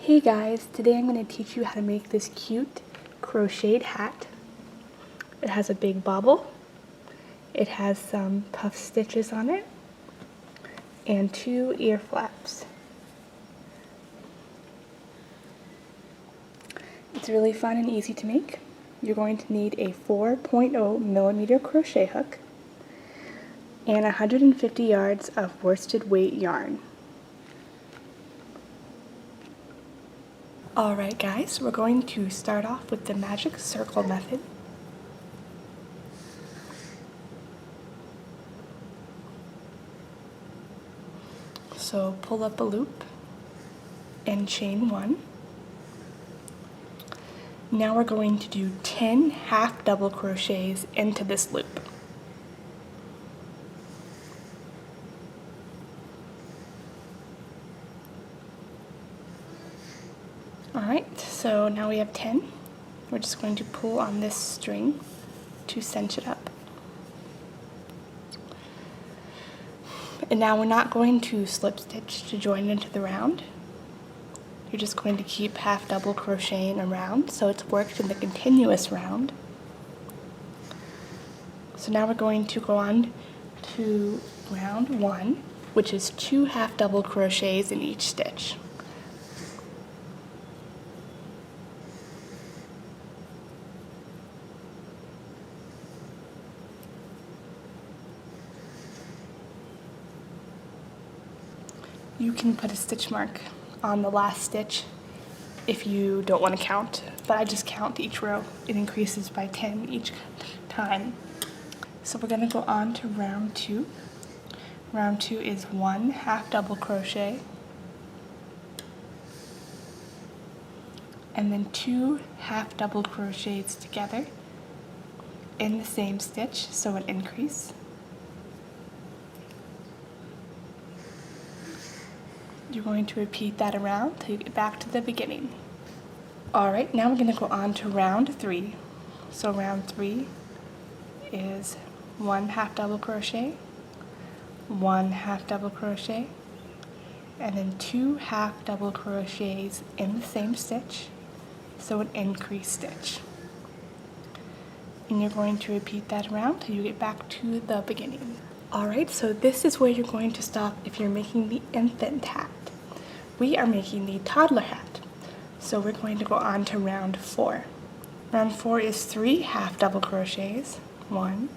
Hey guys, today I'm going to teach you how to make this cute crocheted hat. It has a big bobble, it has some puff stitches on it, and 2 ear flaps. It's really fun and easy to make. You're going to need a 4.0 millimeter crochet hook and 150 yards of worsted weight yarn. Alright guys, we're going to start off with the magic circle method. So pull up a loop and chain 1. Now we're going to do 10 half double crochets into this loop. Alright, so now we have 10. We're just going to pull on this string to cinch it up. And now we're not going to slip stitch to join into the round. You're just going to keep half double crocheting around so it's worked in the continuous round. So now we're going to go on to round 1, which is 2 half double crochets in each stitch. You can put a stitch mark on the last stitch if you don't want to count, but I just count each row. It increases by 10 each time. So we're going to go on to round 2. Round 2 is 1 half double crochet and then 2 half double crochets together in the same stitch, so an increase. You're going to repeat that around till you get back to the beginning. Alright, now we're going to go on to round 3. So round 3 is 1 half double crochet, 1 half double crochet, and then 2 half double crochets in the same stitch, so an increased stitch. And you're going to repeat that around till you get back to the beginning. Alright, so this is where you're going to stop if you're making the infant hat. We are making the toddler hat. So we're going to go on to round 4. Round 4 is 3 half double crochets. 1,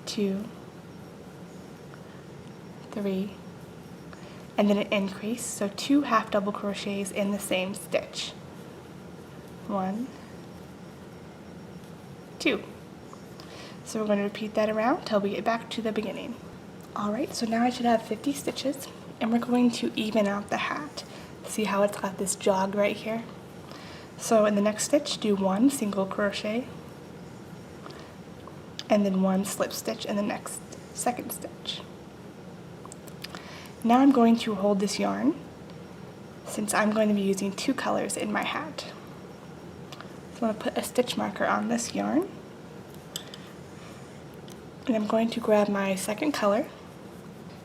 2, 3, and then an increase, so 2 half double crochets in the same stitch. 1, 2. So we're going to repeat that around till we get back to the beginning. Alright, so now I should have 50 stitches, and we're going to even out the hat. See how it's got this jog right here? So in the next stitch, do 1 single crochet, and then 1 slip stitch in the next second stitch. Now I'm going to hold this yarn, since I'm going to be using 2 colors in my hat. So I'm going to put a stitch marker on this yarn, and I'm going to grab my second color.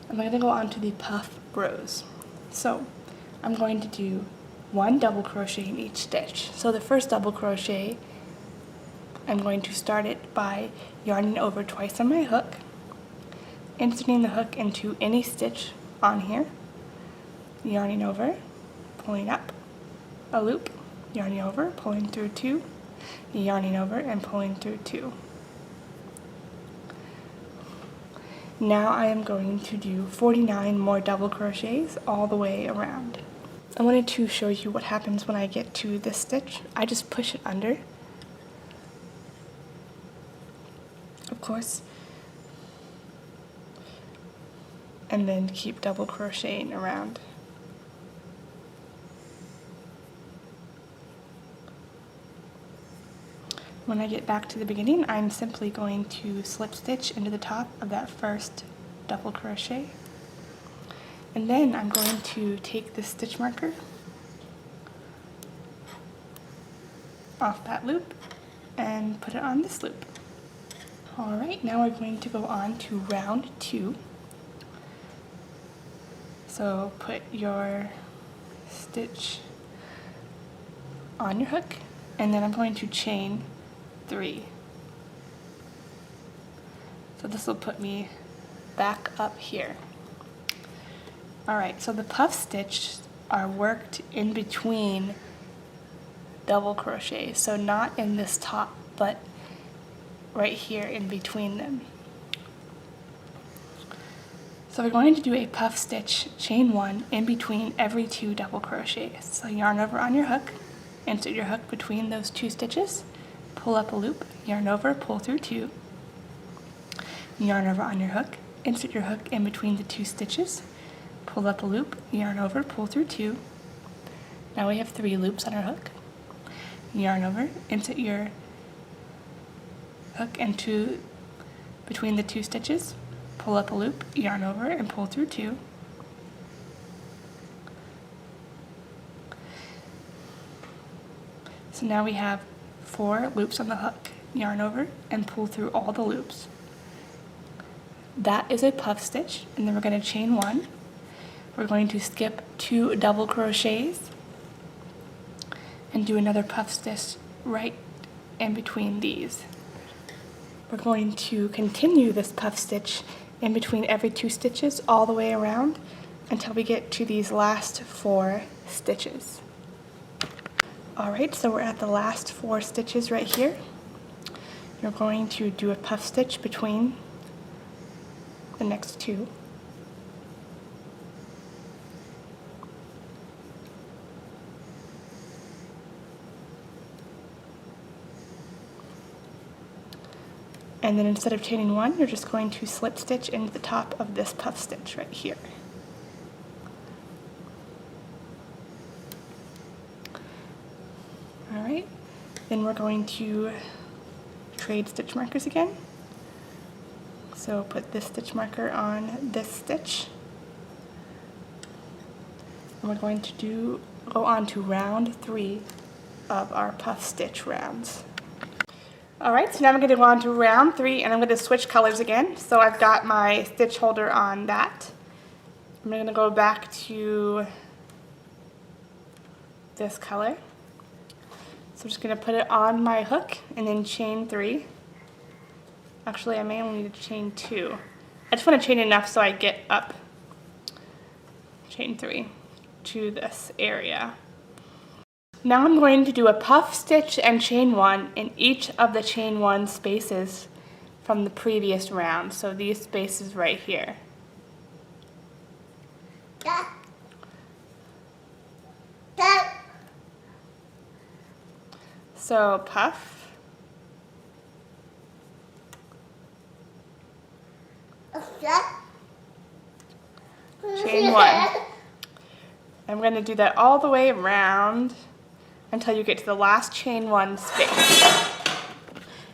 I'm going to go on to the puff rows. So I'm going to do 1 double crochet in each stitch. So the first double crochet, I'm going to start it by yarning over twice on my hook, inserting the hook into any stitch on here, yarning over, pulling up a loop, yarning over, pulling through 2, yarning over, and pulling through 2. Now I am going to do 49 more double crochets all the way around. I wanted to show you what happens when I get to this stitch. I just push it under, of course, and then keep double crocheting around. When I get back to the beginning, I'm simply going to slip stitch into the top of that first double crochet. And then I'm going to take this stitch marker off that loop and put it on this loop. Alright, now we're going to go on to round 2. So put your stitch on your hook, and then I'm going to chain 3. So this will put me back up here. Alright, so the puff stitch are worked in between double crochets, so not in this top, but right here in between them. So we're going to do a puff stitch, chain 1 in between every 2 double crochets. So yarn over on your hook, insert your hook between those 2 stitches, pull up a loop, yarn over, pull through 2, yarn over on your hook, insert your hook in between the 2 stitches, pull up a loop, yarn over, pull through 2. Now we have 3 loops on our hook. Yarn over, insert your hook into between the 2 stitches, pull up a loop, yarn over, and pull through 2. So now we have 4 loops on the hook. Yarn over and pull through all the loops. That is a puff stitch, and then we're going to chain 1. We're going to skip 2 double crochets and do another puff stitch right in between these. We're going to continue this puff stitch in between every 2 stitches all the way around until we get to these last 4 stitches. Alright, so we're at the last 4 stitches right here. You're going to do a puff stitch between the next 2. And then instead of chaining 1, you're just going to slip stitch into the top of this puff stitch right here. Alright, then we're going to trade stitch markers again. So put this stitch marker on this stitch. And we're going to go on to round 3 of our puff stitch rounds. Alright, so now I'm going to go on to round 3, and I'm going to switch colors again. So I've got my stitch holder on that. I'm going to go back to this color. So I'm just going to put it on my hook and then chain 3. Actually, I may only need to chain 2. I just want to chain enough so I get up. Chain 3 to this area. Now I'm going to do a puff stitch and chain 1 in each of the chain 1 spaces from the previous round. So these spaces right here. So puff, chain 1. I'm going to do that all the way around until you get to the last chain 1 space.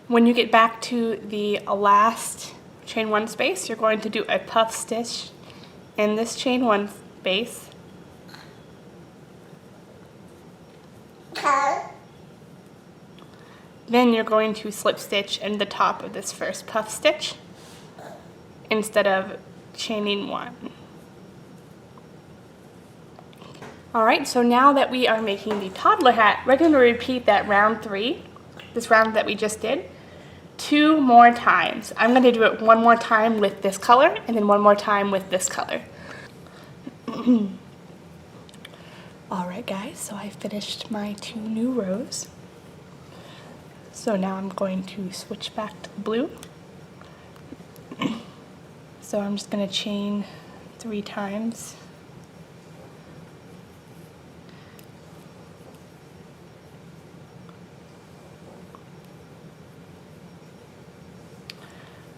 When you get back to the last chain 1 space, you're going to do a puff stitch in this chain 1 space. Then you're going to slip stitch in the top of this first puff stitch instead of chaining 1. Alright, so now that we are making the toddler hat, we're going to repeat that round 3, this round that we just did, 2 more times. I'm going to do it 1 more time with this color and then 1 more time with this color. Alright guys, so I finished my 2 new rows. So now I'm going to switch back to the blue. So I'm just going to chain 3 times.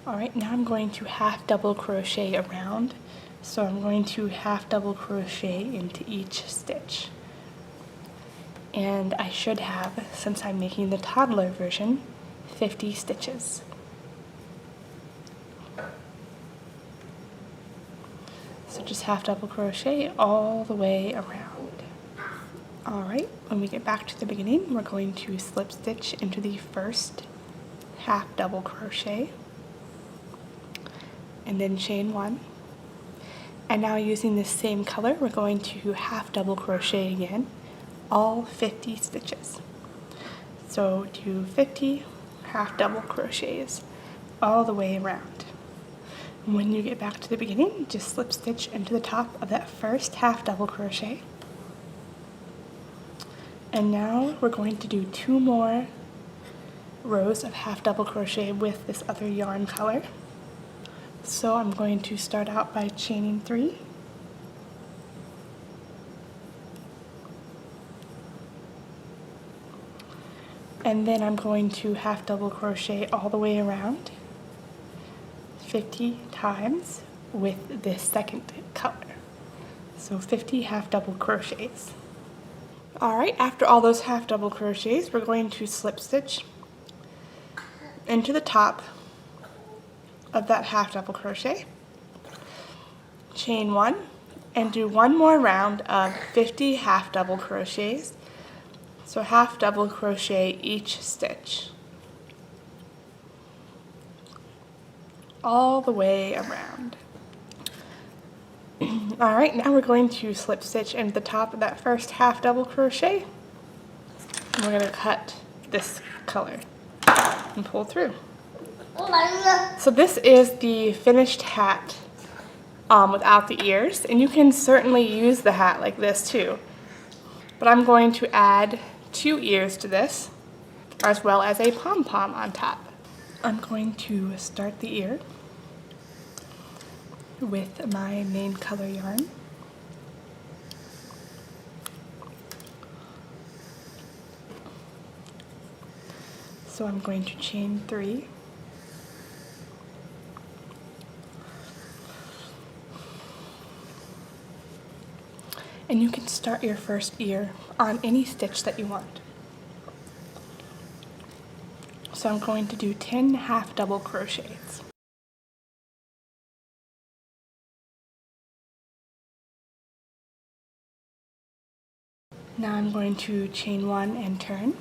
Alright, now I'm going to half double crochet around. So I'm going to half double crochet into each stitch. And I should have, since I'm making the toddler version, 50 stitches. So just half double crochet all the way around. Alright, when we get back to the beginning, we're going to slip stitch into the first half double crochet and then chain 1. And now using this same color, we're going to half double crochet again, all 50 stitches. So do 50 half double crochets all the way around. And when you get back to the beginning, just slip stitch into the top of that first half double crochet. And now we're going to do 2 more rows of half double crochet with this other yarn color. So I'm going to start out by chaining 3. And then I'm going to half double crochet all the way around 50 times with this second color. So 50 half double crochets. Alright, after all those half double crochets, we're going to slip stitch into the top of that half double crochet, chain 1, and do 1 more round of 50 half double crochets. So half double crochet each stitch all the way around. Alright, now we're going to slip stitch into the top of that first half double crochet. And we're going to cut this color and pull through. So this is the finished hat without the ears, and you can certainly use the hat like this too. But I'm going to add 2 ears to this, as well as a pom-pom on top. I'm going to start the ear with my main color yarn. So I'm going to chain 3. And you can start your first ear on any stitch that you want. So I'm going to do 10 half double crochets. Now I'm going to chain 1 and turn.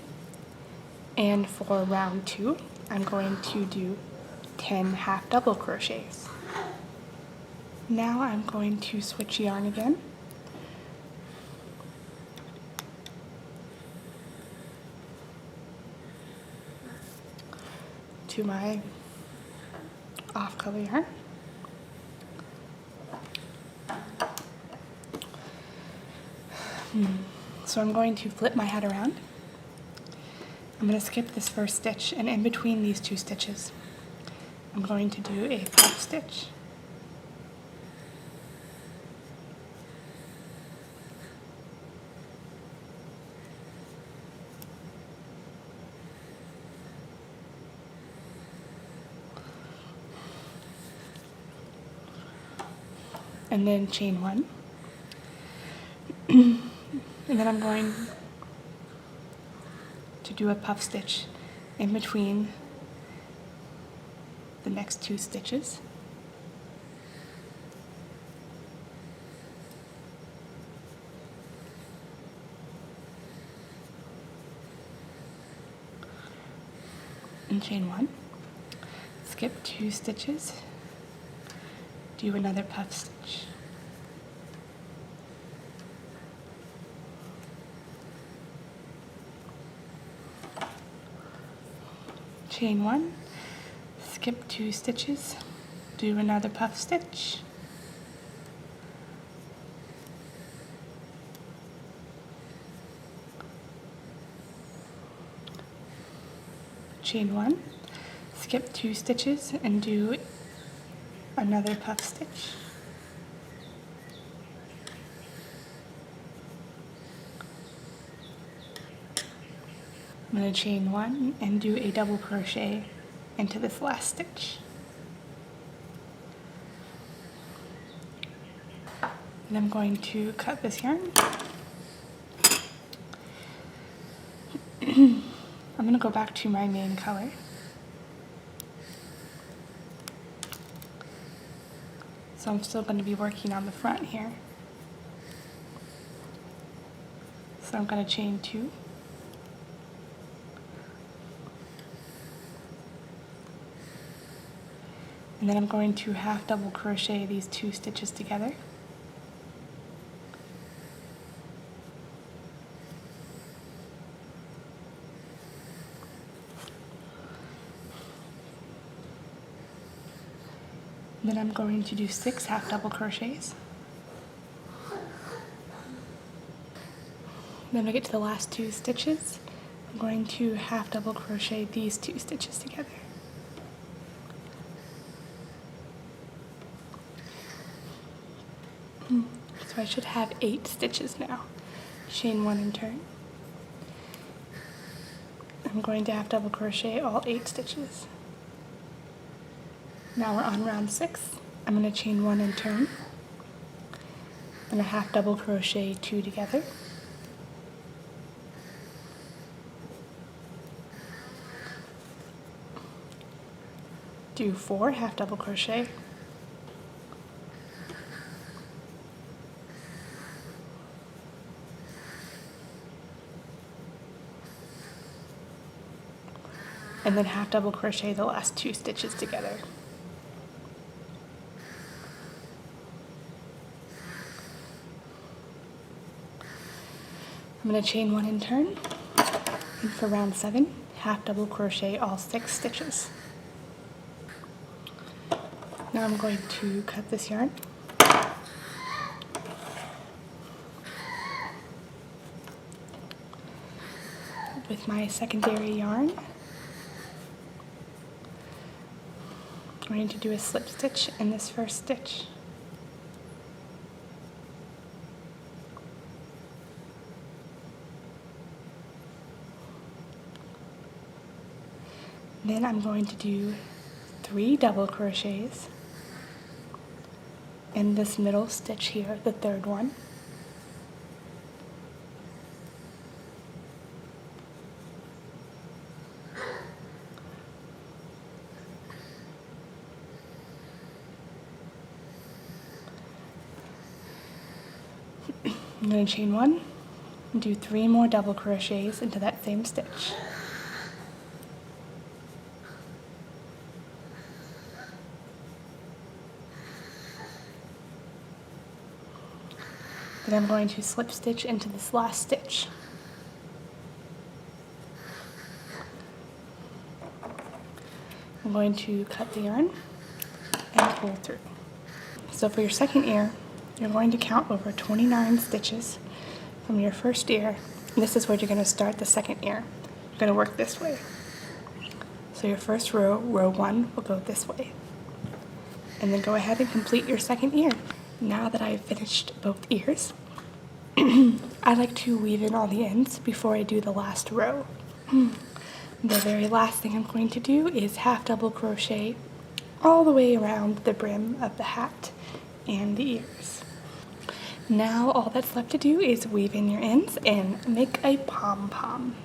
And for round 2, I'm going to do 10 half double crochets. Now I'm going to switch yarn again. To my off color yarn. So I'm going to flip my hat around. I'm going to skip this first stitch, and in between these 2 stitches, I'm going to do a puff stitch. And then chain 1. And then I'm going to do a puff stitch in between the next 2 stitches. And chain 1. Skip 2 stitches. Do another puff stitch. Chain 1, skip 2 stitches, do another puff stitch. Chain 1, skip 2 stitches and do another puff stitch. I'm going to chain 1 and do a double crochet into this last stitch. And I'm going to cut this yarn. I'm going to go back to my main color. So I'm still going to be working on the front here. So I'm going to chain 2. And then I'm going to half double crochet these 2 stitches together Then I'm going to do 6 half double crochets. Then when I get to the last 2 stitches, I'm going to half double crochet these 2 stitches together. So I should have 8 stitches now. Chain 1 and turn. I'm going to half double crochet all 8 stitches. Now we're on round 6. I'm going to chain 1 and turn. I'm going to half double crochet 2 together. Do 4 half double crochet. And then half double crochet the last 2 stitches together. I'm going to chain 1 and turn, and for round 7, half double crochet all 6 stitches. Now I'm going to cut this yarn. With my secondary yarn, I'm going to do a slip stitch in this first stitch. Then I'm going to do 3 double crochets in this middle stitch here, the third one. I'm going to chain 1 and do 3 more double crochets into that same stitch. Then I'm going to slip stitch into this last stitch. I'm going to cut the yarn and pull through. So for your second ear, you're going to count over 29 stitches from your first ear. This is where you're going to start the second ear. You're going to work this way. So your first row, row 1, will go this way. And then go ahead and complete your second ear. Now that I've finished both ears, I like to weave in all the ends before I do the last row. The very last thing I'm going to do is half double crochet all the way around the brim of the hat and the ears. Now all that's left to do is weave in your ends and make a pom-pom.